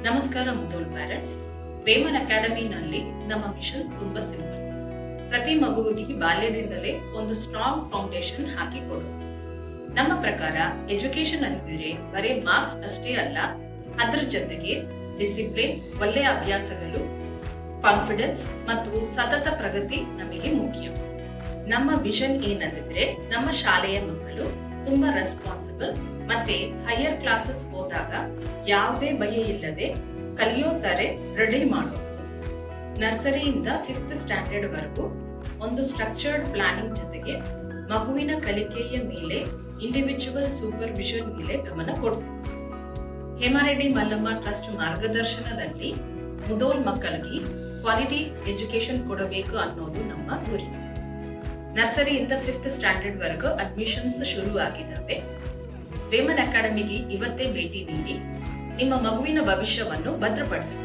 ನಮಸ್ಕಾರ ಮುದ್ದೋಲ್ ಪ್ಯಾರೆಂಟ್ಸ್. ವೇಮನ್ ಅಕಾಡೆಮಿನಲ್ಲಿ ನಮ್ಮ ಮಿಷನ್ ತುಂಬಾ ಸಿಂಪಲ್. ಪ್ರತಿ ಮಗುವಿಗೆ ಬಾಲ್ಯದಿಂದಲೇ ಒಂದು ಸ್ಟ್ರಾಂಗ್ ಫೌಂಡೇಶನ್ ಹಾಕಿಕೊಡು. ನಮ್ಮ ಪ್ರಕಾರ ಎಜುಕೇಶನ್ ಅಂದಿದ್ರೆ ಬರೀ ಮಾರ್ಕ್ಸ್ ಅಷ್ಟೇ ಅಲ್ಲ, ಅದರ ಜೊತೆಗೆ ಡಿಸಿಪ್ಲಿನ್, ಒಳ್ಳೆಯ ಅಭ್ಯಾಸಗಳು, ಕಾನ್ಫಿಡೆನ್ಸ್ ಮತ್ತು ಸತತ ಪ್ರಗತಿ ನಮಗೆ ಮುಖ್ಯ. ನಮ್ಮ ವಿಷನ್ ಏನಂದ್ರೆ ನಮ್ಮ ಶಾಲೆಯ ಮಕ್ಕಳು ತುಂಬಾ ರೆಸ್ಪಾನ್ಸಿಬಲ್ ಮತ್ತೆ ಹೈಯರ್ ಕ್ಲಾಸಸ್ ಹೋದಾಗ ಯಾವುದೇ ಭಯ ಇಲ್ಲದೆ ಕಲಿಯೋ ತರ ರೆಡಿ ಮಾಡೋದು. ನರ್ಸರಿಯಿಂದ 5th ಸ್ಟ್ಯಾಂಡರ್ಡ್ ವರೆಗೂ ಒಂದು ಸ್ಟ್ರಕ್ಚರ್ಡ್ ಪ್ಲಾನಿಂಗ್ ಜೊತೆಗೆ ಮಗುವಿನ ಕಲಿಕೆಯ ಮೇಲೆ ಇಂಡಿವಿಜುವಲ್ ಸೂಪರ್ವಿಷನ್ ಮೇಲೆ ಗಮನ ಕೊಡ್ತೀವಿ. ಹೇಮಾರೆಡ್ಡಿ ಮಲ್ಲಮ್ಮ ಟ್ರಸ್ಟ್ ಮಾರ್ಗದರ್ಶನದಲ್ಲಿ ಮುದೋಲ್ ಮಕ್ಕಳಿಗೆ ಕ್ವಾಲಿಟಿ ಎಜುಕೇಶನ್ ಕೊಡಬೇಕು ಅನ್ನೋದು ನಮ್ಮ ಗುರಿ. ನರ್ಸರಿಯಿಂದ 5th ಸ್ಟ್ಯಾಂಡರ್ಡ್ ವರೆಗೂ ಅಡ್ಮಿಷನ್ಸ್ ಶುರು ಆಗಿದ್ದಾವೆ. ವೇಮನ್ ಅಕಾಡೆಮಿಗೆ ಇವತ್ತೇ ಭೇಟಿ ನೀಡಿ ನಿಮ್ಮ ಮಗುವಿನ ಭವಿಷ್ಯವನ್ನು ಭದ್ರಪಡಿಸಿ.